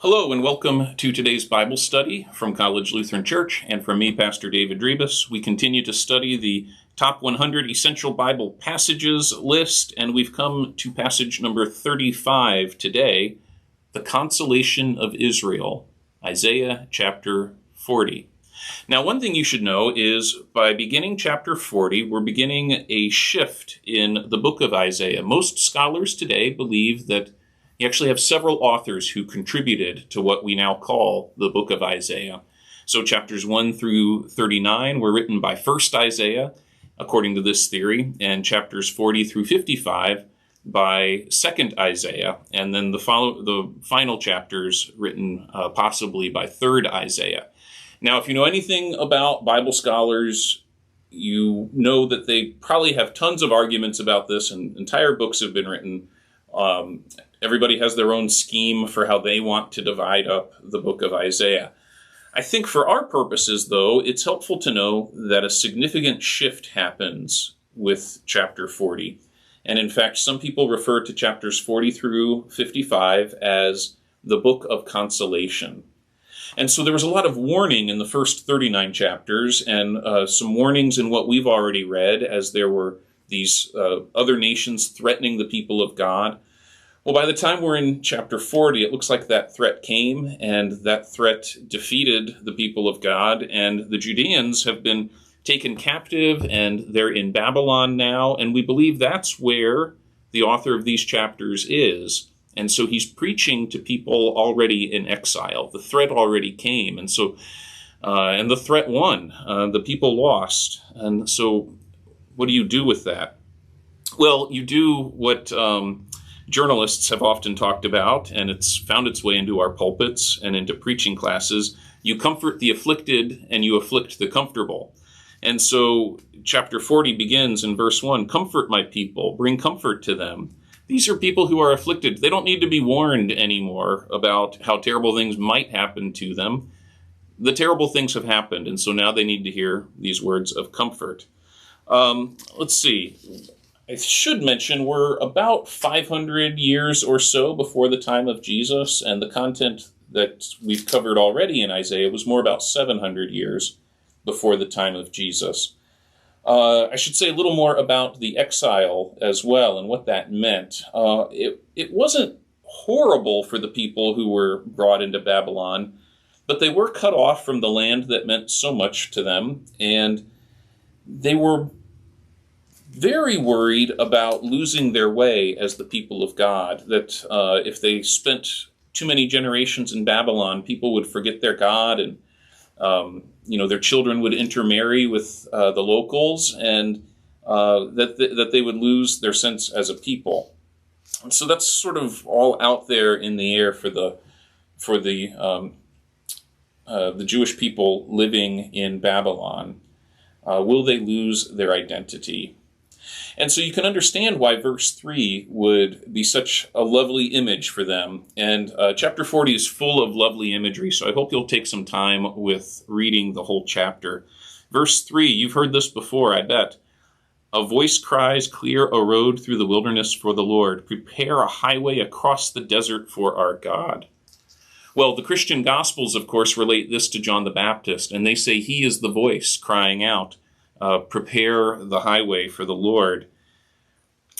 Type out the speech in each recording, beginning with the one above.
Hello and welcome to today's Bible study from College Lutheran Church and from me, Pastor David Drebus. We continue to study the top 100 essential Bible passages list, and we've come to passage number 35 today, the Consolation of Israel, Isaiah chapter 40. Now, one thing you should know is by beginning chapter 40, we're beginning a shift in the book of Isaiah. Most scholars today believe that you actually have several authors who contributed to what we now call the book of Isaiah. So chapters 1 through 39 were written by first Isaiah, according to this theory, and chapters 40 through 55 by second Isaiah, and then the final chapters written possibly by third Isaiah. Now, if you know anything about Bible scholars, you know that they probably have tons of arguments about this, and entire books have been written. Everybody has their own scheme for how they want to divide up the book of Isaiah. I think for our purposes, though, it's helpful to know that a significant shift happens with chapter 40. And in fact, some people refer to chapters 40 through 55 as the book of consolation. And so there was a lot of warning in the first 39 chapters and some warnings in what we've already read, as there were these other nations threatening the people of God. Well, by the time we're in chapter 40, it looks like that threat came, and that threat defeated the people of God, and the Judeans have been taken captive, and they're in Babylon now, and we believe that's where the author of these chapters is. And so he's preaching to people already in exile. The threat already came, and so and the threat won. The people lost, and so what do you do with that? Well, you do what journalists have often talked about, and it's found its way into our pulpits and into preaching classes. You comfort the afflicted and you afflict the comfortable. And so chapter 40 begins in verse 1, "Comfort my people, bring comfort to them." These are people who are afflicted. They don't need to be warned anymore about how terrible things might happen to them. The terrible things have happened, and so now they need to hear these words of comfort. Let's see. I should mention we're about 500 years or so before the time of Jesus, and the content that we've covered already in Isaiah was more about 700 years before the time of Jesus. I should say a little more about the exile as well and what that meant. It wasn't horrible for the people who were brought into Babylon, but they were cut off from the land that meant so much to them, and they were very worried about losing their way as the people of God, that if they spent too many generations in Babylon, people would forget their God, and their children would intermarry with the locals, and that they would lose their sense as a people. And so that's sort of all out there in the air for the Jewish people living in Babylon. Will they lose their identity? And so you can understand why verse 3 would be such a lovely image for them. And chapter 40 is full of lovely imagery, so I hope you'll take some time with reading the whole chapter. Verse 3, you've heard this before, I bet. "A voice cries, 'Clear a road through the wilderness for the Lord. Prepare a highway across the desert for our God.'" Well, the Christian Gospels, of course, relate this to John the Baptist, and they say he is the voice crying out, "Prepare the highway for the Lord."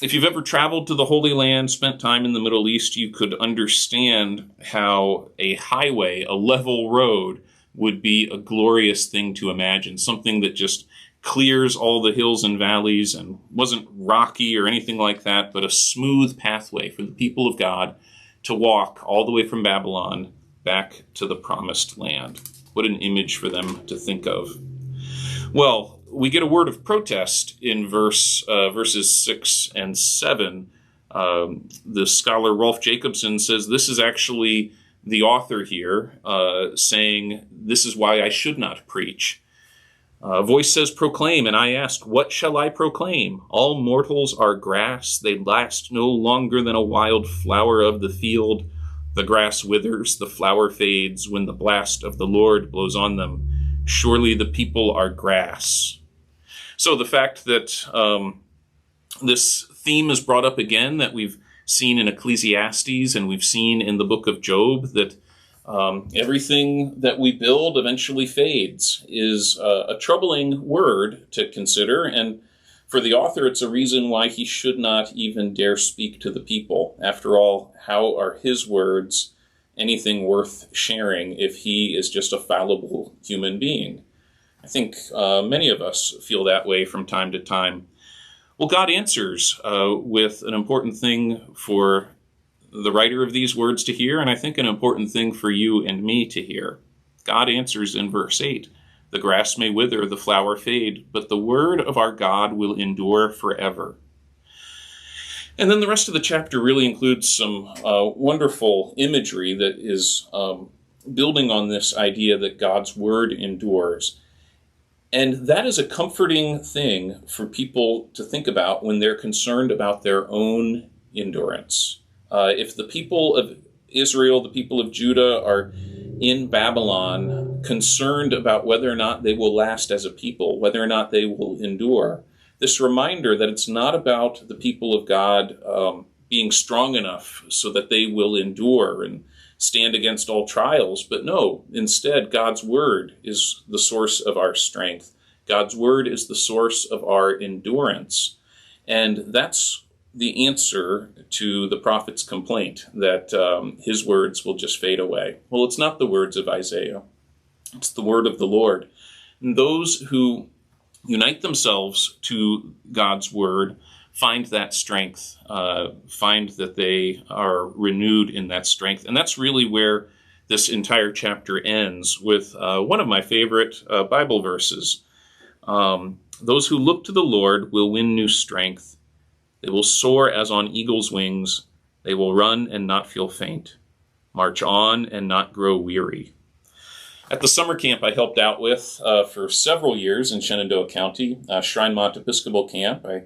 If you've ever traveled to the Holy Land, spent time in the Middle East, you could understand how a highway, a level road, would be a glorious thing to imagine, something that just clears all the hills and valleys and wasn't rocky or anything like that, but a smooth pathway for the people of God to walk all the way from Babylon back to the promised land. What an image for them to think of. Well, we get a word of protest in verses 6 and 7. The scholar Rolf Jacobson says this is actually the author here saying, "This is why I should not preach." A voice says, "Proclaim," and I ask, "What shall I proclaim? All mortals are grass. They last no longer than a wild flower of the field. The grass withers, the flower fades when the blast of the Lord blows on them. Surely the people are grass." So the fact that this theme is brought up again, that we've seen in Ecclesiastes and we've seen in the book of Job, that Everything that we build eventually fades is a troubling word to consider, and for the author, it's a reason why he should not even dare speak to the people. After all, how are his words anything worth sharing if he is just a fallible human being? I think many of us feel that way from time to time. Well, God answers with an important thing for the writer of these words to hear, and I think an important thing for you and me to hear. God answers in verse 8, "The grass may wither, the flower fade, but the word of our God will endure forever." And then the rest of the chapter really includes some wonderful imagery that is building on this idea that God's word endures. And that is a comforting thing for people to think about when they're concerned about their own endurance. If the people of Israel, the people of Judah, are in Babylon, concerned about whether or not they will last as a people, whether or not they will endure, this reminder that it's not about the people of God being strong enough so that they will endure and stand against all trials, but no, instead, God's word is the source of our strength. God's word is the source of our endurance. And that's the answer to the prophet's complaint that his words will just fade away. Well, it's not the words of Isaiah. It's the word of the Lord. And those who unite themselves to God's word find that strength, find that they are renewed in that strength. And that's really where this entire chapter ends, with one of my favorite Bible verses. Those who look to the Lord will win new strength. They will soar as on eagle's wings. They will run and not feel faint, march on and not grow weary. At the summer camp I helped out with for several years in Shenandoah County, Shrine-Mont Episcopal Camp, I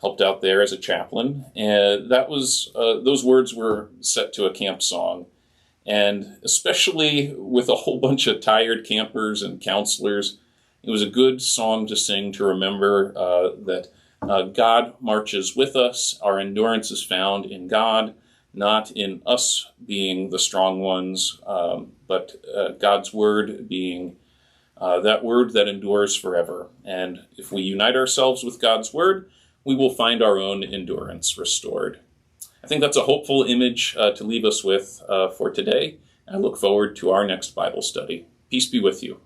helped out there as a chaplain, and that was those words were set to a camp song. And especially with a whole bunch of tired campers and counselors, it was a good song to sing to remember that God marches with us. Our endurance is found in God, not in us being the strong ones, but God's word being that word that endures forever. And if we unite ourselves with God's word, we will find our own endurance restored. I think that's a hopeful image to leave us with for today. I look forward to our next Bible study. Peace be with you.